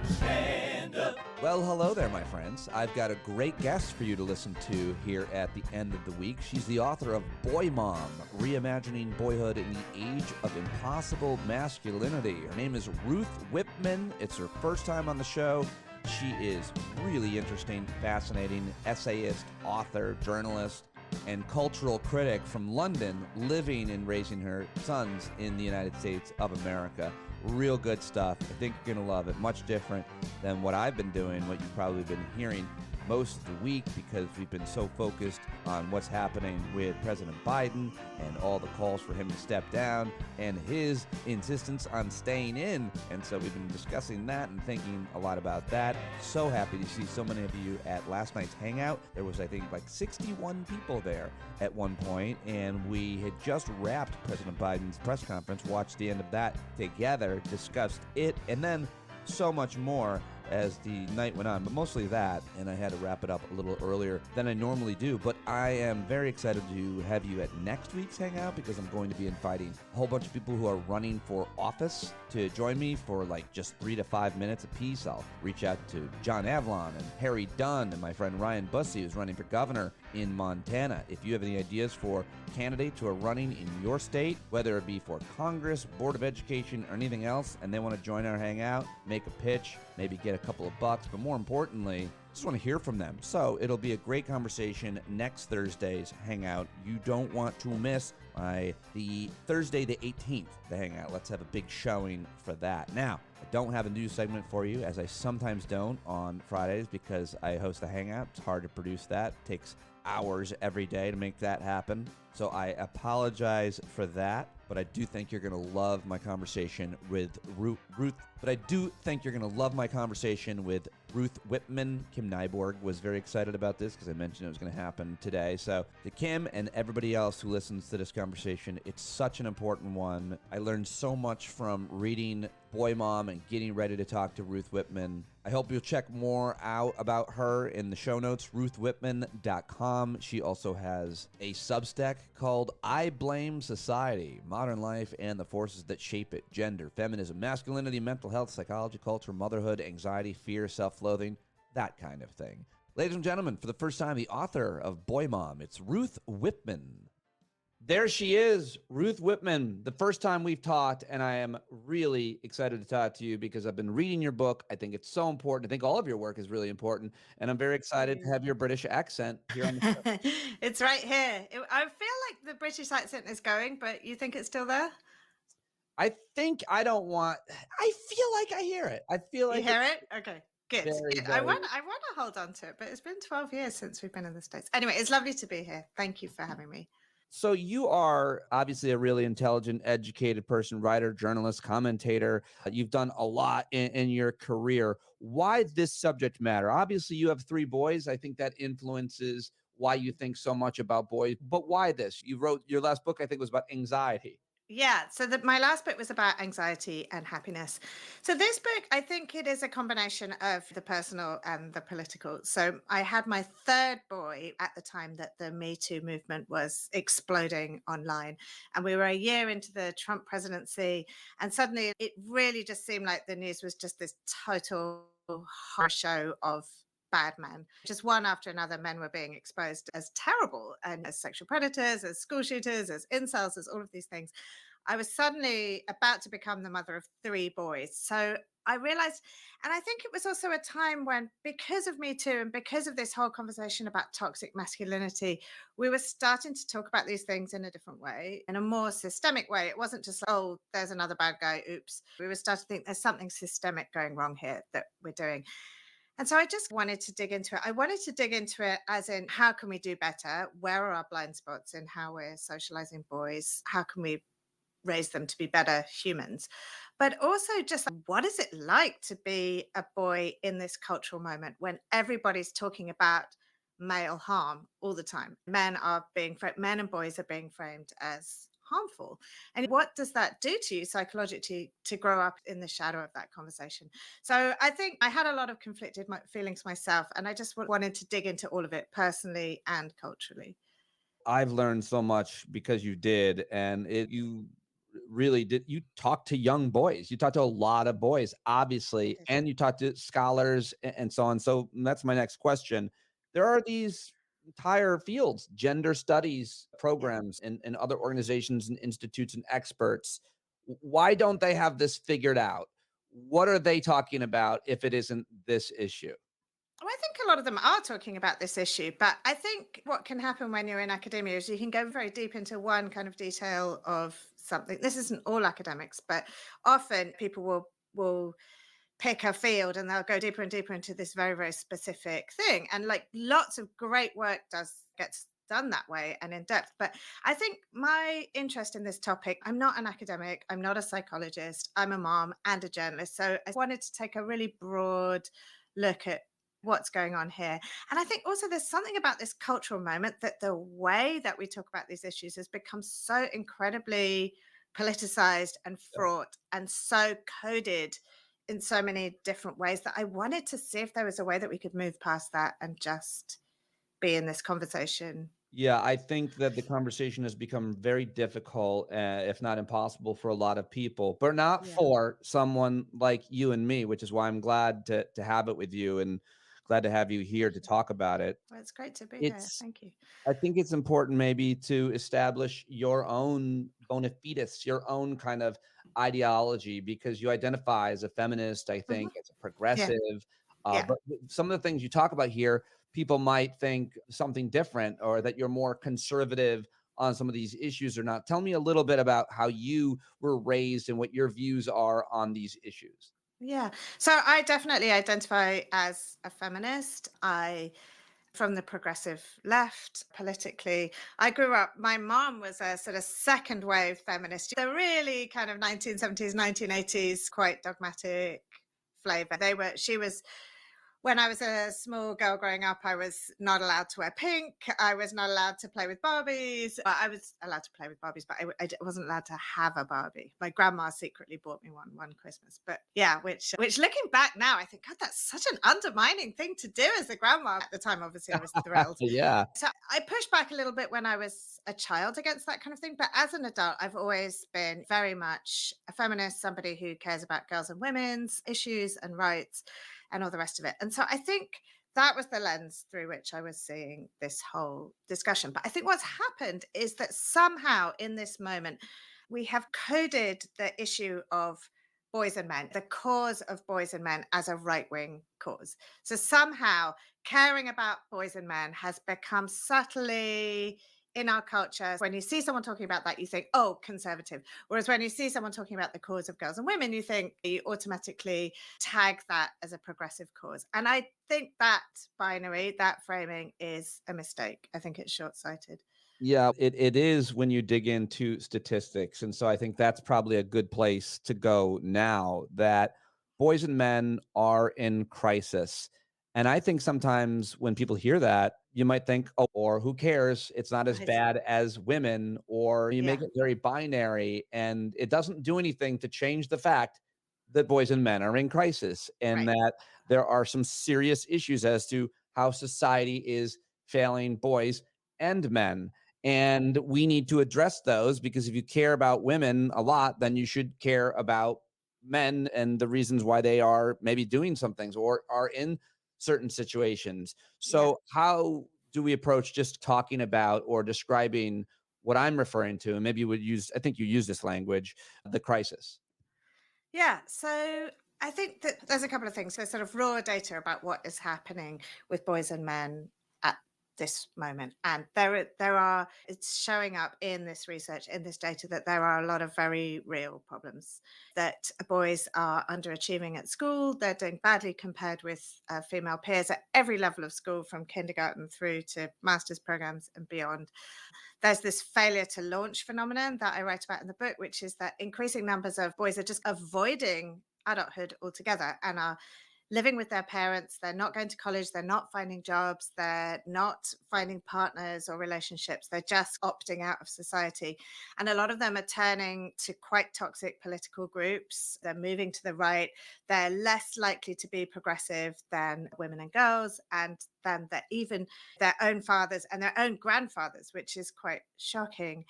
Stand up. Well, hello there, my friends. I've got a great guest for you to listen to here at the end of the week. She's the author of Boy Mom, Reimagining Boyhood in the Age of Impossible Masculinity. Her name is Ruth Whippman. It's her first time on the show. She is really interesting, fascinating essayist, author, journalist, and cultural critic from London, living and raising her sons in the United States of America. Real good stuff. I think you're going to love it. Much different than what I've been doing, what you've probably been hearing most of the week, because we've been so focused on what's happening with President Biden and all the calls for him to step down and his insistence on staying in. And so we've been discussing that and thinking a lot about that. So happy to see so many of you at last night's Hangout. There was, I think, like 61 people there at one point, and we had just wrapped President Biden's press conference, watched the end of that together, discussed it, and then so much more as the night went on, but mostly that, and I had to wrap it up a little earlier than I normally do. But I am very excited to have you at next week's Hangout, because I'm going to be inviting a whole bunch of people who are running for office to join me for like just 3 to 5 minutes apiece. I'll reach out to John Avlon and Harry Dunn and my friend Ryan Bussey, who's running for governor in Montana. If you have any ideas for candidates who are running in your state, whether it be for Congress, Board of Education, or anything else, and they want to join our Hangout, make a pitch, maybe get a couple of bucks, but more importantly, just want to hear from them. So it'll be a great conversation next Thursday's Hangout. You don't want to miss the Thursday the 18th, the Hangout. Let's have a big showing for that. Now, I don't have a news segment for you, as I sometimes don't on Fridays, because I host the Hangout. It's hard to produce that. It takes hours every day to make that happen. So I apologize for that, but I do think you're going to love my conversation with Ruth. But I do think you're going to love my conversation with Ruth Whippman. Kim Nyborg was very excited about this because I mentioned it was going to happen today. So to Kim and everybody else who listens to this conversation, it's such an important one. I learned so much from reading Boy Mom and getting ready to talk to Ruth Whippman. I hope you'll check more out about her in the show notes, ruthwhipman.com. She also has a Substack called I Blame Society, Modern Life and the Forces That Shape It, Gender, Feminism, Masculinity, Mental Health, Psychology, Culture, Motherhood, Anxiety, Fear, Self-Loathing, that kind of thing. Ladies and gentlemen, for the first time, the author of Boy Mom, it's Ruth Whippman. There she is, Ruth Whippman, the first time we've talked, and I am really excited to talk to you because I've been reading your book. I think it's so important. I think all of your work is really important, and I'm very excited to have your British accent here on the show. It's right here. I feel like the British accent is going, but you think it's still there? I feel like I hear it. I feel like you hear it? Okay. Good. Very, Good. very... I want to hold on to it, but it's been 12 years since we've been in the States. Anyway, it's lovely to be here. Thank you for having me. So you are obviously a really intelligent, educated person, writer, journalist, commentator. You've done a lot in your career. Why this subject matter? Obviously, you have 3 boys. I think that influences why you think so much about boys. But why this? You wrote your last book, I think, was about anxiety. Yeah, so my last book was about anxiety and happiness. So this book, I think it is a combination of the personal and the political. So I had my 3rd boy at the time that the Me Too movement was exploding online. And we were a year into the Trump presidency. And suddenly it really just seemed like the news was just this total horror show of bad men. Just one after another, men were being exposed as terrible and as sexual predators, as school shooters, as incels, as all of these things. I was suddenly about to become the mother of 3 boys. So I realized, and I think it was also a time when, because of Me Too and because of this whole conversation about toxic masculinity, we were starting to talk about these things in a different way, in a more systemic way. It wasn't just, oh, there's another bad guy, oops. We were starting to think there's something systemic going wrong here that we're doing. And so I just wanted to dig into it. I wanted to dig into it as in, how can we do better? Where are our blind spots in how we're socializing boys? How can we raise them to be better humans? But also just, what is it like to be a boy in this cultural moment when everybody's talking about male harm all the time? Men and boys are being framed as harmful. And what does that do to you psychologically to grow up in the shadow of that conversation? So I think I had a lot of conflicted feelings myself, and I just wanted to dig into all of it personally and culturally. I've learned so much because you did, and you really did you talk to young boys. You talked to a lot of boys, I obviously, did. and you talked to scholars and so on. So that's my next question. There are these entire fields, gender studies Yeah. programs and other organizations and institutes and experts. Why don't they have this figured out? What are they talking about if it isn't this issue? Well, I think a lot of them are talking about this issue, but I think what can happen when you're in academia is you can go very deep into one kind of detail of something. This isn't all academics, but often people will pick a field and they'll go deeper and deeper into this very, very specific thing. And like lots of great work does gets done that way and in depth. But I think my interest in this topic, I'm not an academic, I'm not a psychologist, I'm a mom and a journalist. So I wanted to take a really broad look at what's going on here. And I think also there's something about this cultural moment that the way that we talk about these issues has become so incredibly politicized and fraught and so coded in so many different ways that I wanted to see if there was a way that we could move past that and just be in this conversation. Yeah, I think that the conversation has become very difficult, if not impossible, for a lot of people, but not Yeah. for someone like you and me, which is why I'm glad to have it with you and glad to have you here to Pleasure. talk about it. Well, it's great to be here. It's Thank you. I think it's important maybe to establish your own bona fides, your own kind of ideology, because you identify as a feminist, I Mhm. think, as a Yeah. progressive. Yeah. But some of the things you talk about here, people might think something different or that you're more conservative on some of these issues or not. Tell me a little bit about how you were raised and what your views are on these issues. Yeah. So I definitely identify as a feminist. I from the progressive left politically. I grew up, my mom was a sort of second wave feminist, the really kind of 1970s, 1980s, quite dogmatic flavor. She was when I was a small girl growing up, I was not allowed to wear pink. I was not allowed to play with Barbies. I was allowed to play with Barbies, but I wasn't allowed to have a Barbie. My grandma secretly bought me one Christmas. But yeah, which looking back now, I think, God, that's such an undermining thing to do as a grandma. At the time, obviously, I was thrilled. Yeah. So I pushed back a little bit when I was a child against that kind of thing. But as an adult, I've always been very much a feminist, somebody who cares about girls and women's issues and rights and all the rest of it. And so I think that was the lens through which I was seeing this whole discussion. But I think what's happened is that somehow in this moment, we have coded the issue of boys and men, the cause of boys and men as a right wing cause. So somehow caring about boys and men has become subtly in our culture. When you see someone talking about that, you think, oh, conservative. Whereas when you see someone talking about the cause of girls and women, you automatically tag that as a progressive cause. And I think that binary, that framing is a mistake. I think it's short sighted. Yeah, it is when you dig into statistics. And so I think that's probably a good place to go now that boys and men are in crisis. And I think sometimes when people hear that, you might think, oh, or who cares? It's not as Right. bad as women, or you Yeah. make it very binary. And it doesn't do anything to change the fact that boys and men are in crisis and Right. that there are some serious issues as to how society is failing boys and men. And we need to address those because if you care about women a lot, then you should care about men and the reasons why they are maybe doing some things or are in certain situations. Yeah. So, how do we approach just talking about or describing what I'm referring to? And maybe you would use, I think you use this language, the crisis. Yeah. So I think that there's a couple of things. There's sort of raw data about what is happening with boys and men at this moment. And it's showing up in this research, in this data, that there are a lot of very real problems. That boys are underachieving at school. They're doing badly compared with female peers at every level of school, from kindergarten through to master's programs and beyond. There's this failure to launch phenomenon that I write about in the book, which is that increasing numbers of boys are just avoiding adulthood altogether and are living with their parents. They're not going to college. They're not finding jobs. They're not finding partners or relationships. They're just opting out of society. And a lot of them are turning to quite toxic political groups. They're moving to the right. They're less likely to be progressive than women and girls, and than even their own fathers and their own grandfathers, which is quite shocking.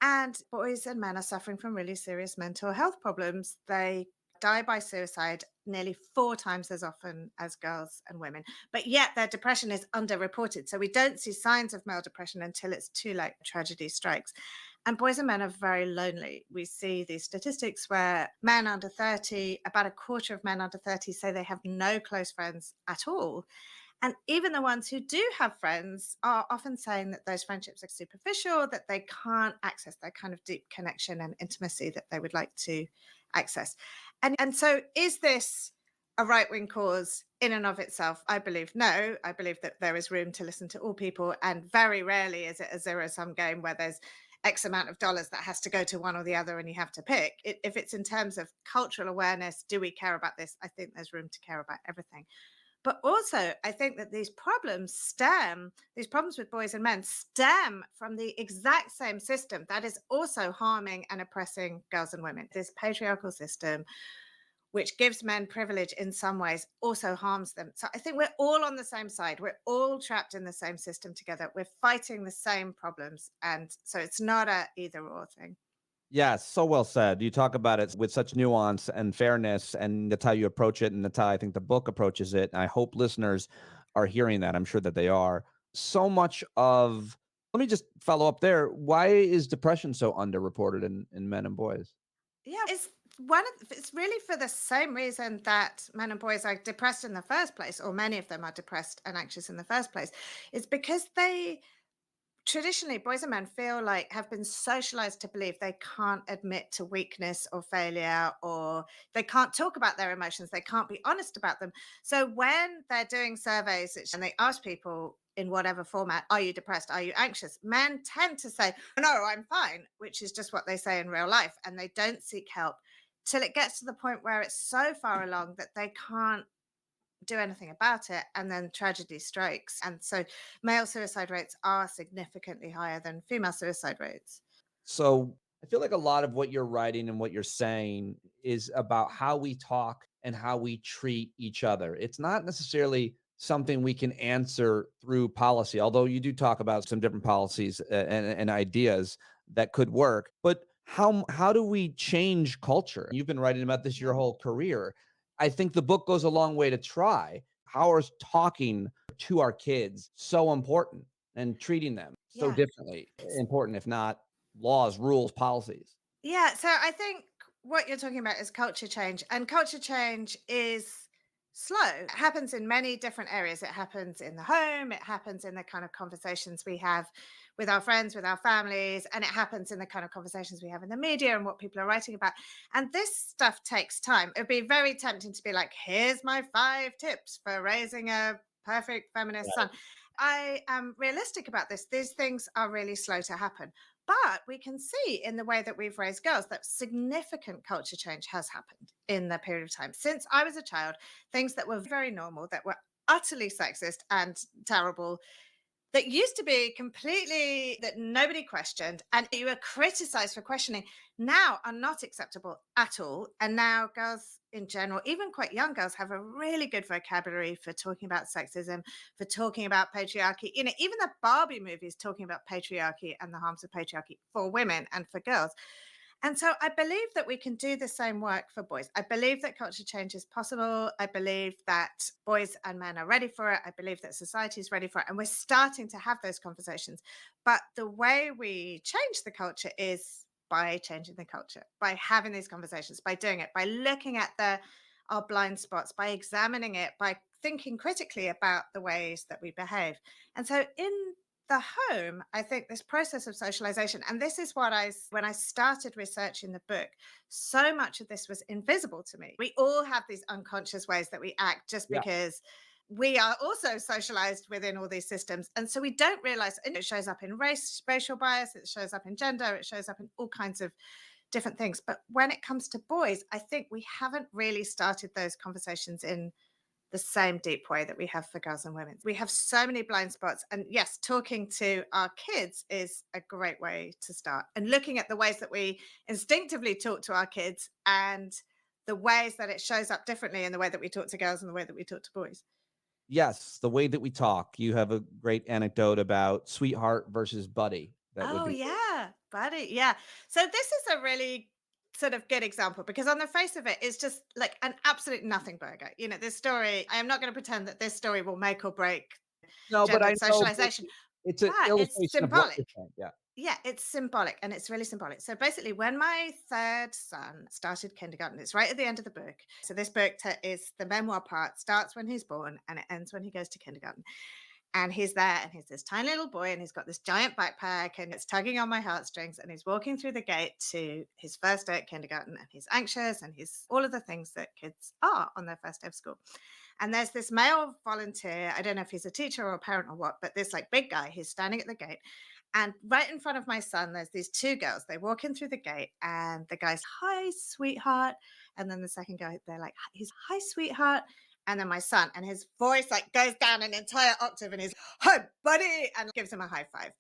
And boys and men are suffering from really serious mental health problems. They die by suicide nearly 4 times as often as girls and women. But yet their depression is underreported. So we don't see signs of male depression until it's too late. Tragedy strikes. And boys and men are very lonely. We see these statistics where men under 30, about a quarter of men under 30 say they have no close friends at all. And even the ones who do have friends are often saying that those friendships are superficial, that they can't access that kind of deep connection and intimacy that they would like to access. And so, is this a right wing cause in and of itself? I believe no. I believe that there is room to listen to all people. And very rarely is it a zero sum game where there's X amount of dollars that has to go to one or the other and you have to pick. If it's in terms of cultural awareness, do we care about this? I think there's room to care about everything. But also, I think that these problems with boys and men stem from the exact same system that is also harming and oppressing girls and women. This patriarchal system, which gives men privilege in some ways, also harms them. So I think we're all on the same side. We're all trapped in the same system together. We're fighting the same problems. And so it's not a either or thing. Yes, so well said. You talk about it with such nuance and fairness, and that's how you approach it, and that's how I think the book approaches it. And I hope listeners are hearing that. I'm sure that they are. So much of, let me just follow up there. Why is depression so underreported in men and boys? Yeah, it's really for the same reason that men and boys are depressed in the first place, or many of them are depressed and anxious in the first place. It's because they traditionally, boys and men feel like have been socialized to believe they can't admit to weakness or failure, or they can't talk about their emotions, they can't be honest about them. So when they're doing surveys and they ask people in whatever format, are you depressed, are you anxious, men tend to say, no, I'm fine, which is just what they say in real life, and they don't seek help till it gets to the point where it's so far along that they can't do anything about it, and then tragedy strikes. And so male suicide rates are significantly higher than female suicide rates. So I feel like a lot of what you're writing and what you're saying is about how we talk and how we treat each other. It's not necessarily something we can answer through policy, although you do talk about some different policies and ideas that could work. But how do we change culture? You've been writing about this your Yeah. whole career. I think the book goes a long way to try. How is talking to our kids so important and treating them so Yeah. differently important, if not laws, rules, policies? Yeah, so I think what you're talking about is culture change, and culture change is slow. It happens in many different areas. It happens in the home, it happens in the kind of conversations we have with our friends, with our families, and it happens in the kind of conversations we have in the media and what people are writing about. And this stuff takes time. It'd be very tempting to be like, here's my 5 tips for raising a perfect feminist son. I am realistic about this. These things are really slow to happen. But we can see in the way that we've raised girls that significant culture change has happened in the period of time. Since I was a child, things that were very normal, that were utterly sexist and terrible, that used to be completely that nobody questioned and you were criticized for questioning, now are not acceptable at all. And now girls in general, even quite young girls, have a really good vocabulary for talking about sexism, for talking about patriarchy. Even the Barbie movies talking about patriarchy and the harms of patriarchy for women and for girls. And so I believe that we can do the same work for boys. I believe that culture change is possible. I believe that boys and men are ready for it. I believe that society is ready for it. And we're starting to have those conversations. But the way we change the culture is by changing the culture, by having these conversations, by doing it, by looking at our blind spots, by examining it, by thinking critically about the ways that we behave. And so in the home, I think this process of socialization, and this is when I started researching the book, so much of this was invisible to me. We all have these unconscious ways that we act just Yeah. because we are also socialized within all these systems. And so we don't realize, and it shows up in racial bias, it shows up in gender, it shows up in all kinds of different things. But when it comes to boys, I think we haven't really started those conversations in the same deep way that we have for girls and women. We have so many blind spots. And yes, talking to our kids is a great way to start. And looking at the ways that we instinctively talk to our kids and the ways that it shows up differently in the way that we talk to girls and the way that we talk to boys. Yes, the way that we talk. You have a great anecdote about sweetheart versus buddy that would Oh, be yeah. buddy. Yeah. So this is a really sort of good example because on the face of it, it's just like an absolute nothing burger. This story, I am not going to pretend that this story will make or break No, but I gendered know socialization, it's an but it's illustration of what you're symbolic. saying. Yeah. Yeah, it's symbolic and it's really symbolic. So basically, when my third son started kindergarten, it's right at the end of the book. So this book is the memoir part, starts when he's born and it ends when he goes to kindergarten. And he's there and he's this tiny little boy and he's got this giant backpack and it's tugging on my heartstrings and he's walking through the gate to his first day at kindergarten and he's anxious and he's all of the things that kids are on their first day of school. And there's this male volunteer, I don't know if he's a teacher or a parent or what, but this like big guy, he's standing at the gate. And right in front of my son, there's these two girls. They walk in through the gate and the guy's, hi, sweetheart. And then the second guy, they're like, he's, hi, sweetheart. And then my son, and his voice like goes down an entire octave and he's, hi, buddy, and gives him a high five.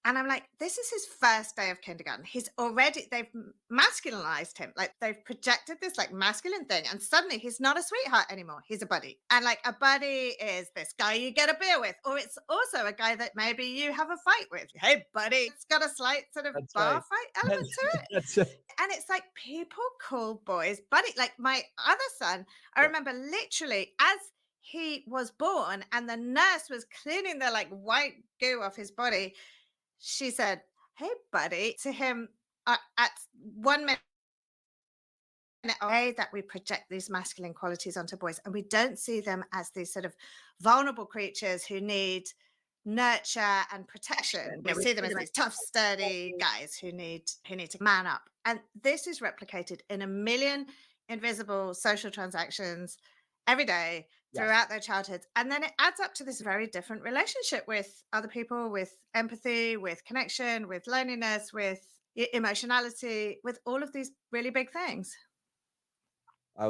And I'm like, this is his first day of kindergarten. They've masculinized him. Like they've projected this like masculine thing. And suddenly he's not a sweetheart anymore. He's a buddy. And like a buddy is this guy you get a beer with, or it's also a guy that maybe you have a fight with. Hey, buddy. It's got a slight sort of That's bar right. fight element to it. That's it. And it's like people call boys buddy. Like my other son, I Yeah. remember literally as he was born and the nurse was cleaning the like white goo off his body, she said, hey, buddy, to him at 1 minute away that we project these masculine qualities onto boys and we don't see them as these sort of vulnerable creatures who need nurture and protection. We see them as these tough, sturdy guys who need to man up. And this is replicated in a million invisible social transactions every day Yes. throughout their childhoods. And then it adds up to this very different relationship with other people, with empathy, with connection, with loneliness, with emotionality, with all of these really big things. I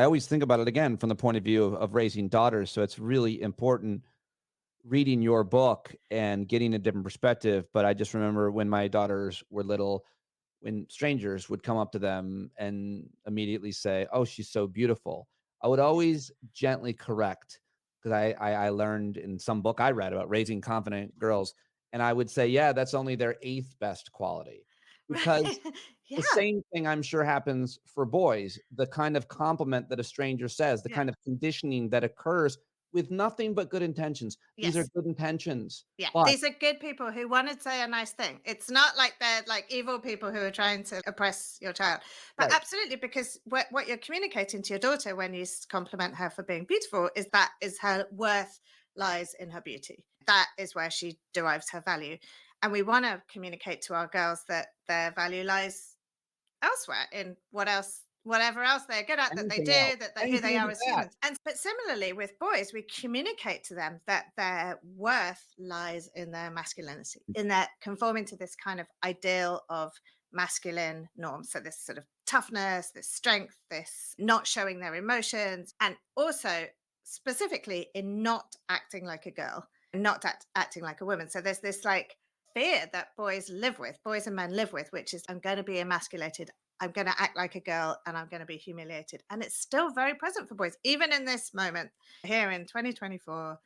always think about it again from the point of view of raising daughters. So it's really important reading your book and getting a different perspective. But I just remember when my daughters were little, when strangers would come up to them and immediately say, "Oh, she's so beautiful," I would always gently correct because I learned in some book I read about raising confident girls, and I would say, "Yeah, that's only their eighth best quality," Right. because the Yeah. same thing I'm sure happens for boys. The kind of compliment that a stranger says, the Yeah. kind of conditioning that occurs with nothing but good intentions. These are Yes. good intentions, Yeah, but these are good people who want to say a nice thing. It's not like they're like evil people who are trying to oppress your child. But right. absolutely, because what you're communicating to your daughter when you compliment her for being beautiful is that is her worth lies in her beauty. That is where she derives her value. And we want to communicate to our girls that their value lies elsewhere in whatever else they're good at that they Anything do else, that who anything they are into as that. humans. And but similarly with boys, we communicate to them that their worth lies in their masculinity, in their conforming to this kind of ideal of masculine norms. So this sort of toughness, this strength, this not showing their emotions, and also specifically in not acting like a girl and not acting like a woman. So there's this like fear that boys and men live with, which is I'm going to be emasculated, I'm going to act like a girl, and I'm going to be humiliated. And it's still very present for boys, even in this moment here in 2024,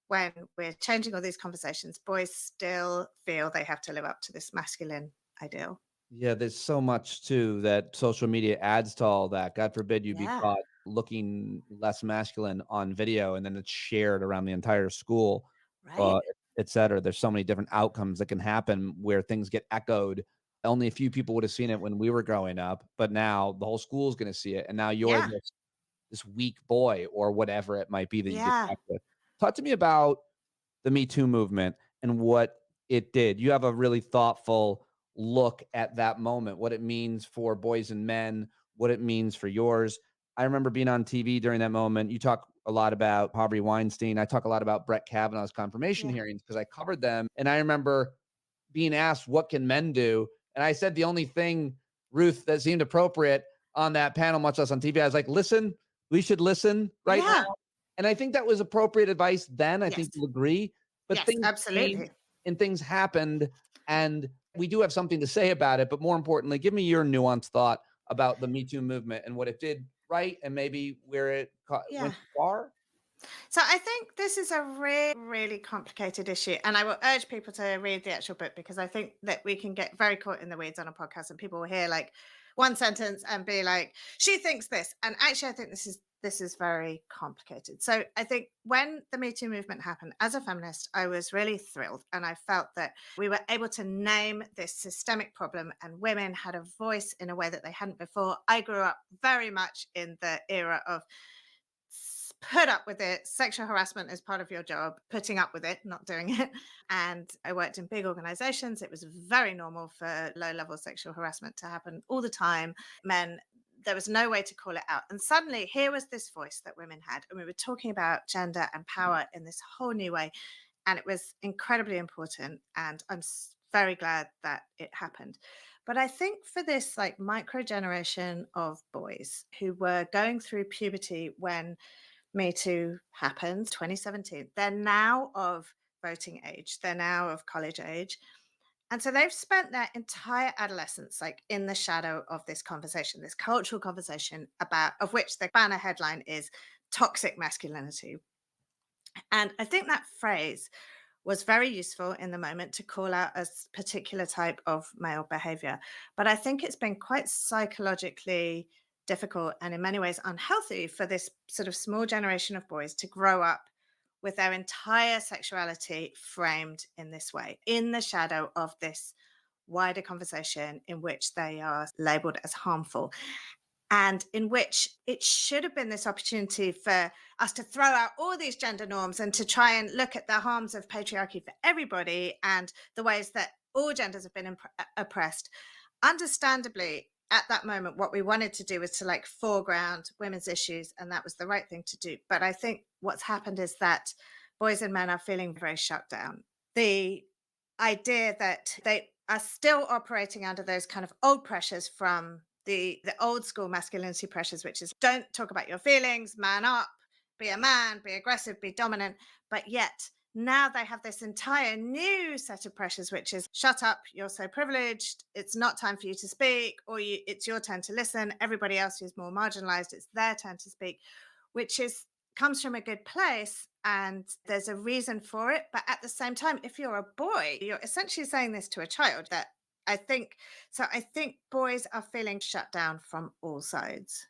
when we're changing all these conversations, boys still feel they have to live up to this masculine ideal. Yeah, there's so much too that social media adds to all that. God forbid you be Yeah, caught looking less masculine on video and then it's shared around the entire school, right. uh, et cetera. There's so many different outcomes that can happen where things get echoed. Only a few people would have seen it when we were growing up, but now the whole school is going to see it. And now you're Yeah, this weak boy or whatever it might be that you get yeah, back with. Talk to me about the Me Too movement and what it did. You have a really thoughtful look at that moment, what it means for boys and men, what it means for yours. I remember being on TV during that moment. You talk a lot about Harvey Weinstein. I talk a lot about Brett Kavanaugh's confirmation yeah, hearings because I covered them. And I remember being asked, what can men do? And I said the only thing, Ruth, that seemed appropriate on that panel, much less on TV, I was like, listen, we should listen right now. yeah. And I think that was appropriate advice then. I think Yes, you'll agree. But yes, things changed absolutely. and things happened. And we do have something to say about it. But more importantly, give me your nuanced thought about the Me Too movement and what it did right and maybe where it went Yeah. too far. So I think this is a really complicated issue. And I will urge people to read the actual book because I think that we can get very caught in the weeds on a podcast and people will hear like one sentence and be like, she thinks this. And actually, I think this is very complicated. So I think when the Me Too movement happened, as a feminist, I was really thrilled. And I felt that we were able to name this systemic problem and women had a voice in a way that they hadn't before. I grew up very much in the era of put up with it. Sexual harassment is part of your job, putting up with it, not doing it. And I worked in big organizations. It was very normal for low level sexual harassment to happen all the time. Men, there was no way to call it out. And suddenly, here was this voice that women had. And we were talking about gender and power in this whole new way. And it was incredibly important. And I'm very glad that it happened. But I think for this like micro generation of boys who were going through puberty when Me Too happened, 2017. They're now of voting age, they're now of college age. And so they've spent their entire adolescence like in the shadow of this conversation, this cultural conversation about of which the banner headline is toxic masculinity. And I think that phrase was very useful in the moment to call out a particular type of male behavior. But I think it's been quite psychologically difficult and in many ways unhealthy for this sort of small generation of boys to grow up with their entire sexuality framed in this way, in the shadow of this wider conversation in which they are labeled as harmful and in which it should have been this opportunity for us to throw out all these gender norms and to try and look at the harms of patriarchy for everybody and the ways that all genders have been oppressed. Understandably, at that moment, what we wanted to do was to like foreground women's issues, and that was the right thing to do. But I think what's happened is that boys and men are feeling very shut down. The idea that they are still operating under those kind of old pressures from the old school masculinity pressures, which is don't talk about your feelings, man up, be a man, be aggressive, be dominant. But yet now they have this entire new set of pressures, which is shut up, you're so privileged, it's not time for you to speak, or it's your turn to listen. Everybody else who's more marginalized, it's their turn to speak, which is comes from a good place and there's a reason for it. But at the same time, if you're a boy, you're essentially saying this to a child that I think so. I think boys are feeling shut down from all sides.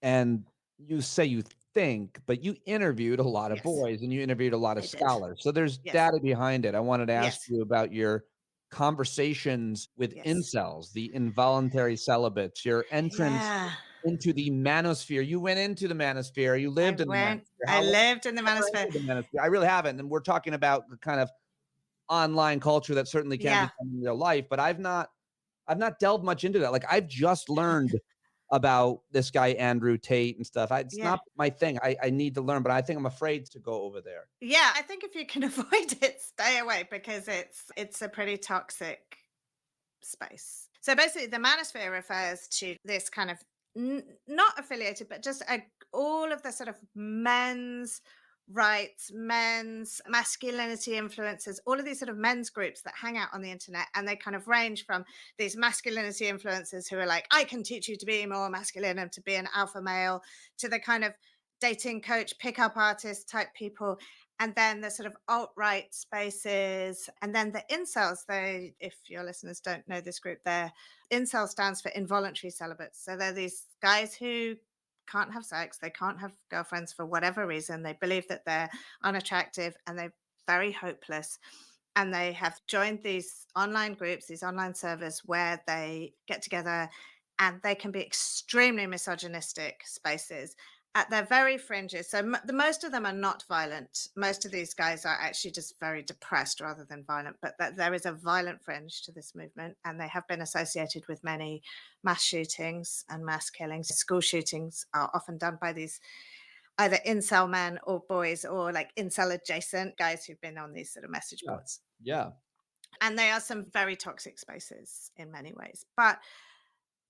And you say you think, but you interviewed a lot of Yes, boys and you interviewed a lot of I did. scholars. So there's Yes, data behind it. I wanted to ask yes, you about your conversations with yes. incels, the involuntary celibates, your entrance Yeah, into the manosphere. You went into the manosphere. You lived in the manosphere. I How long? lived in the Never manosphere. entered the manosphere. I really haven't. And we're talking about the kind of online culture that certainly can be Yeah, done in real life, but I've not delved much into that. Like I've just learned about this guy Andrew Tate and stuff. It's yeah. not my thing. I need to learn, but I think I'm afraid to go over there. Yeah, I think if you can avoid it, stay away because it's a pretty toxic space. So basically, the manosphere refers to this kind of not affiliated, but just all of the sort of men's rights, men's masculinity influences, all of these sort of men's groups that hang out on the internet. And they kind of range from these masculinity influencers who are like, I can teach you to be more masculine and to be an alpha male, to the kind of dating coach, pickup artist type people, and then the sort of alt-right spaces, and then the incels. They, if your listeners don't know this group, they're incel stands for involuntary celibates. So they're these guys who can't have sex, they can't have girlfriends for whatever reason. They believe that they're unattractive and they're very hopeless. And they have joined these online groups, these online servers where they get together and they can be extremely misogynistic spaces at their very fringes. So the most of them are not violent. Most of these guys are actually just very depressed rather than violent. But there is a violent fringe to this movement, and they have been associated with many mass shootings and mass killings. School shootings are often done by these either incel men or boys or like incel adjacent guys who've been on these sort of message Yeah. boards. Yeah. And they are some very toxic spaces in many ways. But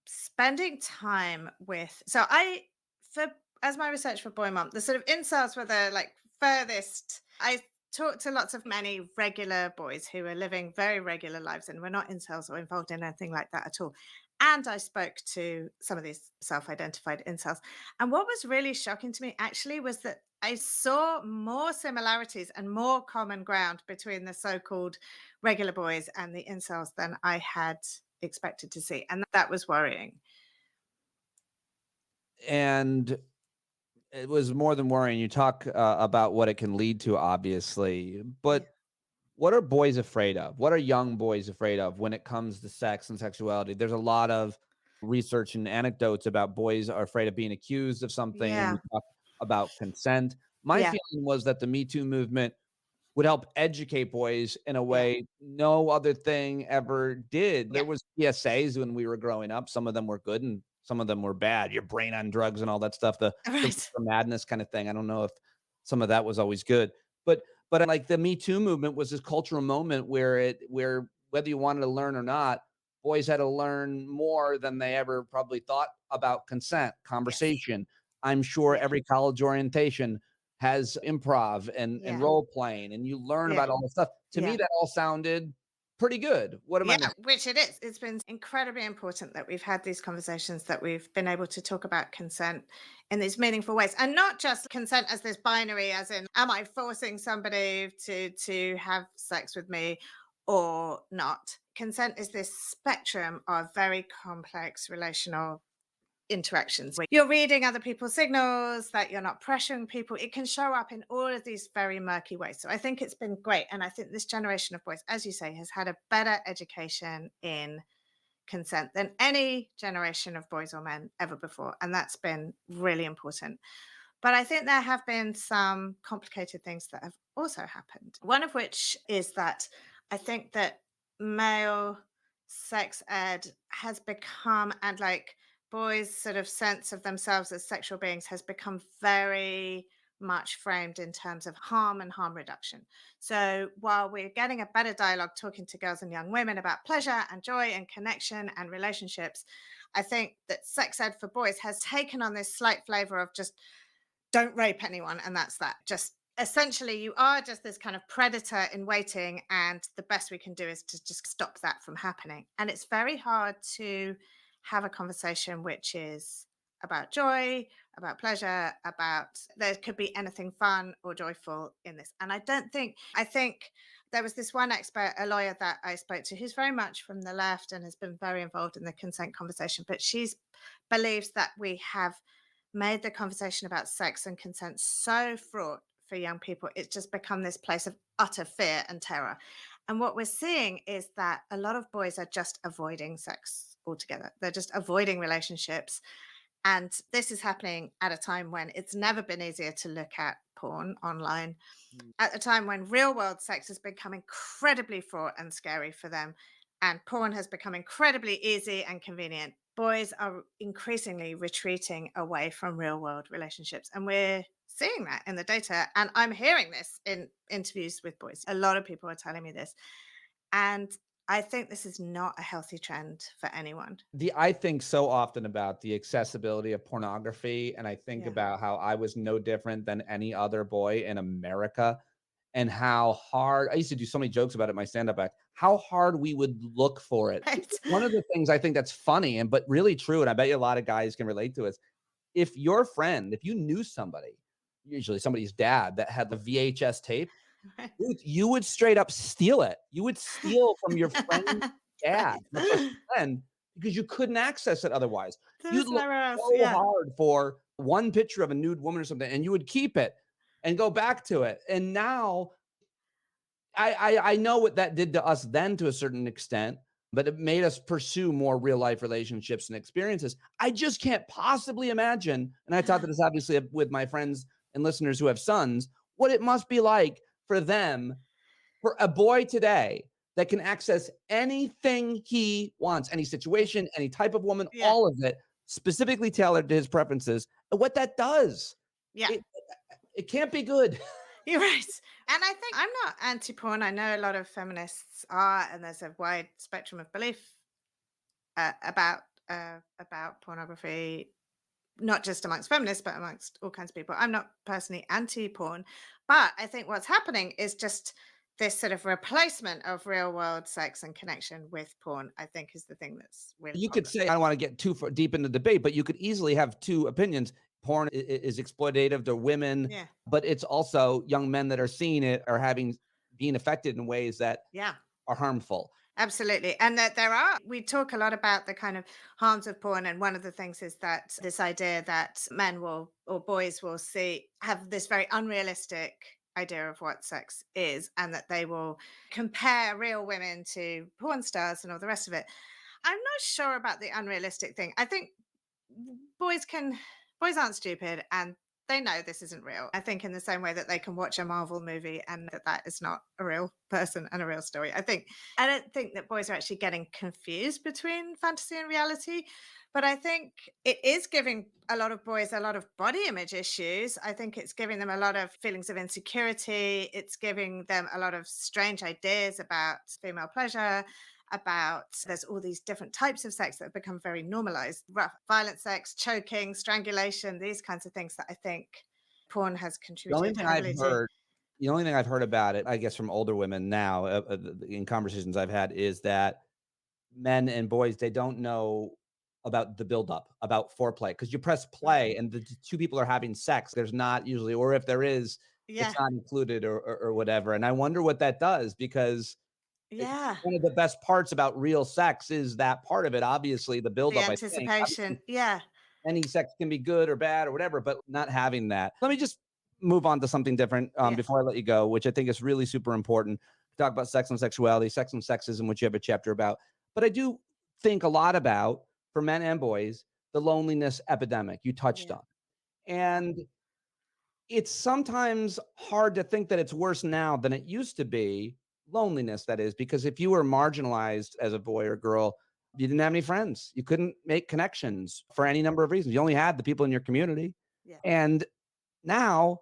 spending time with so I for as my research for Boy Mom, the sort of incels were the like furthest. I talked to lots of many regular boys who are living very regular lives and were not incels or involved in anything like that at all. And I spoke to some of these self-identified incels. And what was really shocking to me actually was that I saw more similarities and more common ground between the so-called regular boys and the incels than I had expected to see. And that was worrying. And it was more than worrying. You talk about what it can lead to, obviously, Yeah. but what are boys afraid of? What are young boys afraid of when it comes to sex and sexuality? There's a lot of research and anecdotes about boys are afraid of being accused of something, and we Yeah. talk about consent. My Yeah. feeling was that the Me Too movement would help educate boys in a Yeah. way no other thing ever did. Yeah. There was PSAs when we were growing up. Some of them were good and some of them were bad. Your brain on drugs and all that stuff, the Right. reefer madness kind of thing. I don't know if some of that was always good. But like the Me Too movement was this cultural moment where whether you wanted to learn or not, boys had to learn more than they ever probably thought about consent, Yes. conversation. I'm sure Yeah. every college orientation has improv and Yeah. role playing, and you learn Yeah. about all this stuff. To me, Yeah. that all sounded pretty good. What am I Yeah, missing? which it is. It's been incredibly important that we've had these conversations, that we've been able to talk about consent in these meaningful ways, and not just consent as this binary, as in, am I forcing somebody to have sex with me or not? Consent is this spectrum of very complex relational interactions where you're reading other people's signals, that you're not pressuring people. It can show up in all of these very murky ways. So I think it's been great. And I think this generation of boys, as you say, has had a better education in consent than any generation of boys or men ever before. And that's been really important. But I think there have been some complicated things that have also happened. One of which is that I think that male sex ed has become, and like boys' sort of sense of themselves as sexual beings has become very much framed in terms of harm and harm reduction. So while we're getting a better dialogue talking to girls and young women about pleasure and joy and connection and relationships, I think that sex ed for boys has taken on this slight flavor of just don't rape anyone, and that's that. Just essentially you are just this kind of predator in waiting, and the best we can do is to just stop that from happening. And it's very hard to have a conversation which is about joy, about pleasure, about, there could be anything fun or joyful in this. And I think there was this one expert, a lawyer that I spoke to, who's very much from the left and has been very involved in the consent conversation, but she's believes that we have made the conversation about sex and consent so fraught for young people. It's just become this place of utter fear and terror. And what we're seeing is that a lot of boys are just avoiding sex altogether. They're just avoiding relationships. And this is happening at a time when it's never been easier to look at porn online, at a time when real world sex has become incredibly fraught and scary for them, and porn has become incredibly easy and convenient. Boys are increasingly retreating away from real world relationships. And we're seeing that in the data. And I'm hearing this in interviews with boys. A lot of people are telling me this. And I think this is not a healthy trend for anyone. I think so often about the accessibility of pornography, and I think Yeah. about how I was no different than any other boy in America, and how hard I used to do so many jokes about it in my stand-up act, how hard we would look for it. Right. One of the things I think that's funny and but really true, and I bet you a lot of guys can relate to is if your friend, if you knew somebody, usually somebody's dad that had the VHS tape, you would straight up steal it. You would steal from your friend's dad, much less Right. your friend, because you couldn't access it otherwise. You'd There's look nowhere else. so Yeah. hard for one picture of a nude woman or something, and you would keep it and go back to it. And now I know what that did to us then to a certain extent, but it made us pursue more real life relationships and experiences. I just can't possibly imagine, and I talked to this obviously with my friends and listeners who have sons, what it must be like for them, for a boy today that can access anything he wants, any situation, any type of woman, Yeah. all of it specifically tailored to his preferences, and what that does. Yeah. It it can't be good. You're right. And I think I'm not anti porn. I know a lot of feminists are, and there's a wide spectrum of belief uh, about about pornography, not just amongst feminists, but amongst all kinds of people. I'm not personally anti porn, but I think what's happening is just this sort of replacement of real world sex and connection with porn, I think is the thing that's really You could problematic. say, I don't want to get too far deep into debate, but you could easily have two opinions. porn is exploitative to women, Yeah. but it's also young men that are seeing it are being affected in ways that Yeah. are harmful. Absolutely. And that there are, we talk a lot about the kind of harms of porn. And one of the things is that this idea that men will, or boys will have this very unrealistic idea of what sex is, and that they will compare real women to porn stars and all the rest of it. I'm not sure about the unrealistic thing. I think boys can boys aren't stupid, and they know this isn't real. I think in the same way that they can watch a Marvel movie and that is not a real person and a real story. I don't think that boys are actually getting confused between fantasy and reality, but I think it is giving a lot of boys a lot of body image issues. I think it's giving them a lot of feelings of insecurity. It's giving them a lot of strange ideas about female pleasure, about there's all these different types of sex that have become very normalized: rough, violent sex, choking, strangulation, these kinds of things that I think porn has The only contributed thing I've heavily to. heard the only thing I've heard about it, I guess, from older women now, in conversations I've had, is that men and boys, they don't know about the buildup, about foreplay, because you press Right. play and the two people are having sex. There's not usually, or if there is, Yeah. it's not included or whatever. And I wonder what that does, because Yeah. one of the best parts about real sex is that part of it. Obviously, the The buildup, I think. anticipation. Yeah. Any sex can be good or bad or whatever, but not having that. Let me just move on to something different Yeah. before I let you go, which I think is really super important. Talk about sex and sexuality, sex and sexism, which you have a chapter about. But I do think a lot about, for men and boys, the loneliness epidemic you touched Yeah. on. Yeah. And it's sometimes hard to think that it's worse now than it used to be. Loneliness, that is, because if you were marginalized as a boy or girl, you didn't have any friends. You couldn't make connections for any number of reasons. You only had the people in your community. Yeah. And now,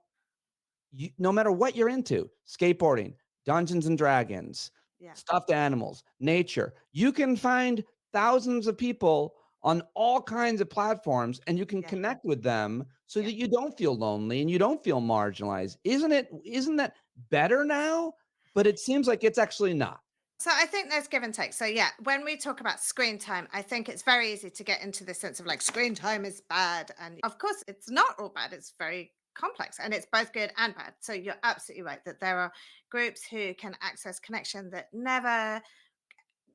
no matter what you're into, skateboarding, Dungeons and Dragons, Yeah. stuffed animals, nature, you can find thousands of people on all kinds of platforms, and you can Yeah. connect with them so Yeah. that you don't feel lonely and you don't feel marginalized. Isn't that better now? But it seems like it's actually not. So I think there's give and take. So yeah, when we talk about screen time, I think it's very easy to get into the sense of like screen time is bad. And of course it's not all bad. It's very complex and it's both good and bad. So you're absolutely right that there are groups who can access connection that never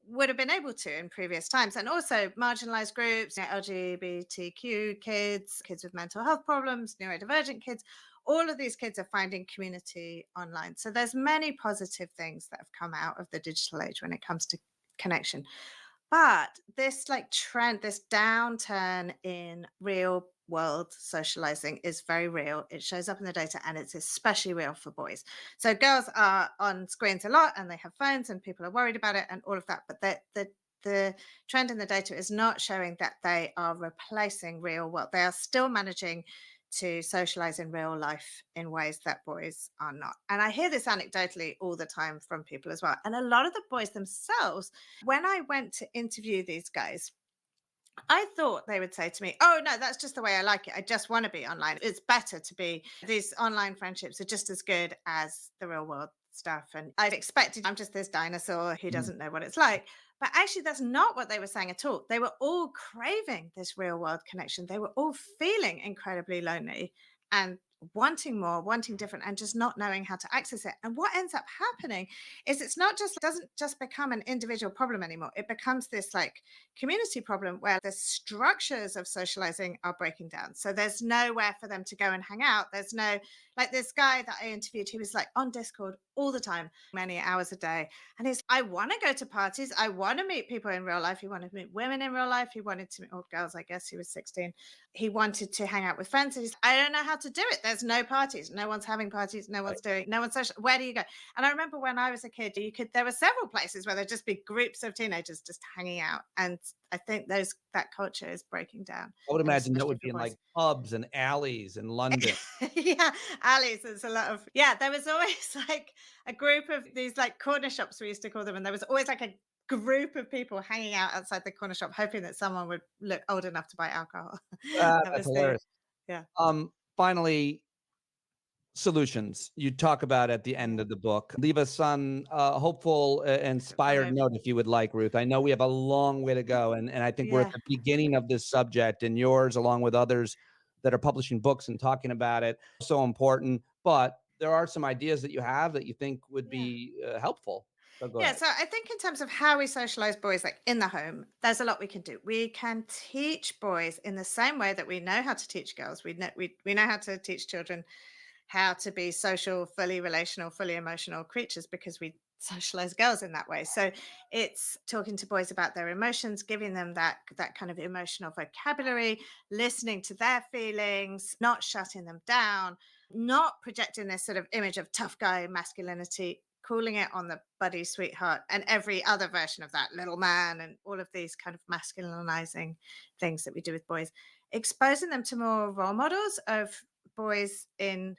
would have been able to in previous times. And also marginalized groups, LGBTQ kids, kids with mental health problems, neurodivergent kids, all of these kids are finding community online. So there's many positive things that have come out of the digital age when it comes to connection. But this like trend, this downturn in real world socializing is very real. It shows up in the data and it's especially real for boys. So girls are on screens a lot and they have phones and people are worried about it and all of that. But the trend in the data is not showing that they are replacing real world. They are still managing to socialize in real life in ways that boys are not. And I hear this anecdotally all the time from people as well. And a lot of the boys themselves, when I went to interview these guys, I thought they would say to me, "Oh, no, that's just the way I like it. I just want to be online. It's better to be, these online friendships are just as good as the real world stuff." And I'd expected, I'm just this dinosaur who Mhm. doesn't know what it's like. But actually, that's not what they were saying at all. They were all craving this real world connection. They were all feeling incredibly lonely and wanting more, wanting different, and just not knowing how to access it. And what ends up happening is it's not just, doesn't just become an individual problem anymore. It becomes this like community problem where the structures of socializing are breaking down. So there's nowhere for them to go and hang out. There's no, like this guy that I interviewed, he was like on Discord all the time, many hours a day. And he's, I want to go to parties. I want to meet people in real life. He wanted to meet women in real life. He wanted to meet, or girls, I guess he was 16. He wanted to hang out with friends. And he's, I don't know how to do it. There's no parties. No one's having parties. No one's doing, no one's social. Where do you go? And I remember when I was a kid, there were several places where there'd just be groups of teenagers just hanging out. And I think that culture is breaking down, I would and imagine that especially would for be in boys. like pubs and alleys in London. Yeah, alleys. There's a lot of, yeah. There was always like a group of these like corner shops, we used to call them, and there was always like a group of people hanging out outside the corner shop, hoping that someone would look old enough to buy alcohol. That That's was the, hilarious. yeah, Finally, solutions you talk about at the end yeah, of the book. Leave us on a hopeful, good inspired note, if you would like, Ruth. I know we have a long way to go, and I think we're at yeah, the beginning of this subject, and yours, along with others, that are publishing books and talking about it. So important. But there are some ideas that you have that you think would be helpful. So go Yeah, ahead. so I think in terms of how we socialize boys, like in the home, there's a lot we can do. We can teach boys in the same way that we know how to teach girls. We know how to teach children how to be social, fully relational, fully emotional creatures because we socialize girls in that way. So it's talking to boys about their emotions, giving them that kind of emotional vocabulary, listening to their feelings, not shutting them down, not projecting this sort of image of tough guy masculinity, calling it on the buddy sweetheart and every other version of that, little man, and all of these kind of masculinizing things that we do with boys, exposing them to more role models of boys in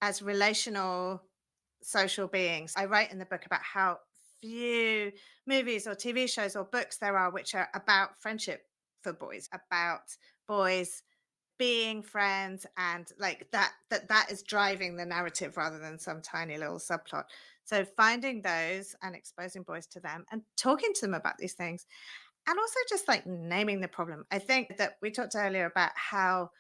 as relational social beings. I write in the book about how few movies or TV shows or books there are which are about friendship for boys, about boys being friends, and like that is driving the narrative rather than some tiny little subplot. So finding those and exposing boys to them and talking to them about these things, and also just like naming the problem. I think that we talked earlier about how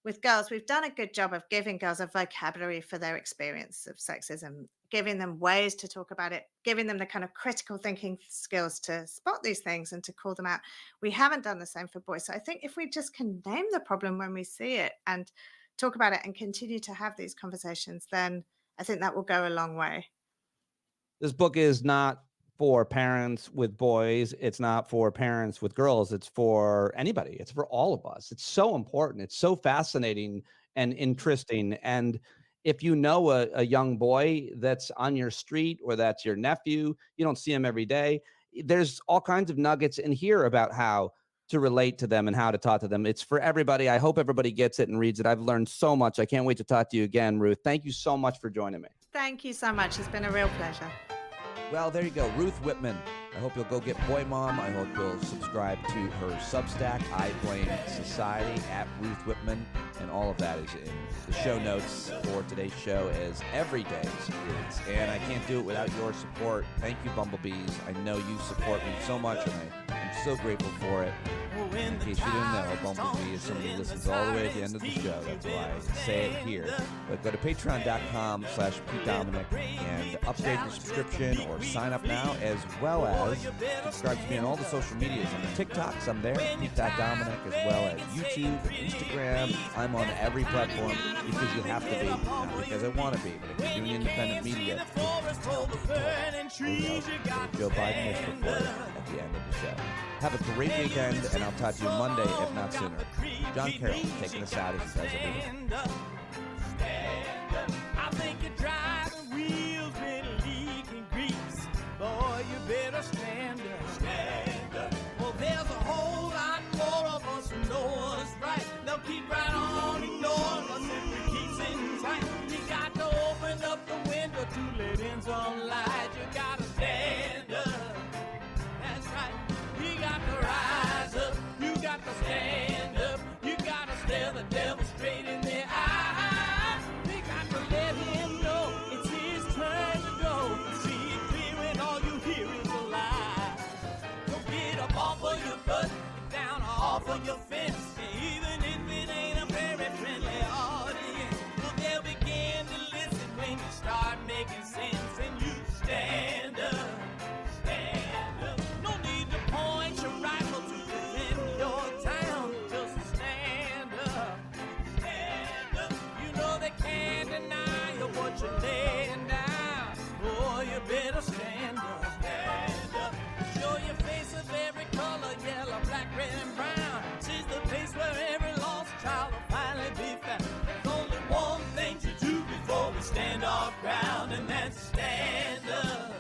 with girls, we've done a good job of giving girls a vocabulary for their experience of sexism, giving them ways to talk about it, giving them the kind of critical thinking skills to spot these things and to call them out. We haven't done the same for boys. So I think if we just can name the problem when we see it and talk about it and continue to have these conversations, then I think that will go a long way. This book is not for parents with boys. It's not for parents with girls. It's for anybody. It's for all of us. It's so important. It's so fascinating and interesting. And if you know a young boy that's on your street or that's your nephew, you don't see him every day. There's all kinds of nuggets in here about how to relate to them and how to talk to them. It's for everybody. I hope everybody gets it and reads it. I've learned so much. I can't wait to talk to you again, Ruth. Thank you so much for joining me. Thank you so much. It's been a real pleasure. Well, there you go. Ruth Whippman. I hope you'll go get Boy Mom. I hope you'll subscribe to her Substack, I Blame Society, at Ruth Whippman. And all of that is in the show notes for today's show, as every day's is. And I can't do it without your support. Thank you, Bumblebees. I know you support me so much, and I'm so grateful for it. In case you didn't know, Bumblebee is somebody who listens all the way at the end of the show. That's why I say it here. But go to patreon.com/PeteDominic and upgrade your subscription or sign up now, as well as subscribe to me on all the social medias. On the TikToks, I'm there, Pete.Dominic, as well as YouTube, Instagram. I'm on every platform because you have to be, not because I want to be, but if you're doing independent media, Joe Biden is reported at the end of the show. Have a great weekend, and I'll talk to you Monday, if not sooner. John Carroll taking us out as he does every day. I think your driving wheels been leaking grease. Boy, you better stand up. Stand up. Well, there's a whole lot more of us who know what's right. They'll keep right on ignoring us if we keep sitting tight. You got to open up the window to let in some light. You gotta stand up. That's right. You got to rise up. You got to stand up. You got to stare the devil straight in the eye. We got to let him know it's his turn to go. See it clear when all you hear is a lie. Don't get up off of your butt, get down off of your fence. Even if it ain't a very friendly audience, well, they'll begin to listen when you start making sense and you stand up. Stand up. No need to point your rifle to defend your town. Just stand up. Stand up. You know they can't deny you what you're laying down. Boy, you better stand up. Stand up. Show your face of every color, yellow, black, red, and brown. She's the place where every lost child will finally be found. There's only one thing to do before we stand our ground, and that's stand up.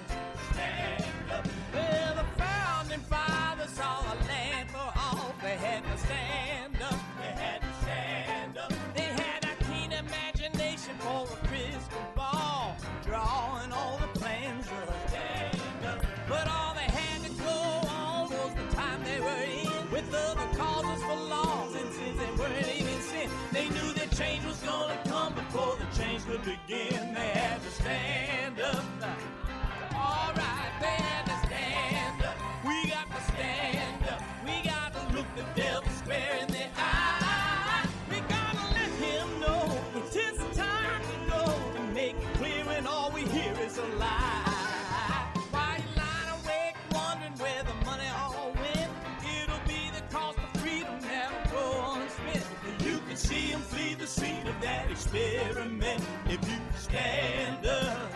Stand up. Well, the founding fathers saw a land for all. They had to stand up. They had to stand up. They had a keen imagination for a crystal ball, drawing all the plans of stand up. But all they had to go on was the time they were in, with other causes for laws, and since they weren't even sin, they knew that change was gonna come before the change could begin. They had to stand up. All right, they had to stand up. We got to stand up. We got to look the devil square in the eye. We got to every man if you stand up.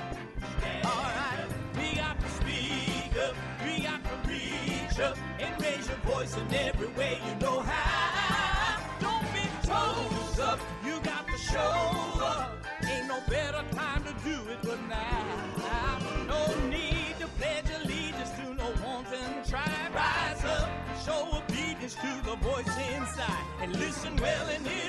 All right, we got to speak up, we got to reach up and raise your voice in every way you know how. Don't be toes up, you got to show up. Ain't no better time to do it but now. No need to pledge allegiance to no wanton tribe. Rise up, show obedience to the voice inside, and listen well and hear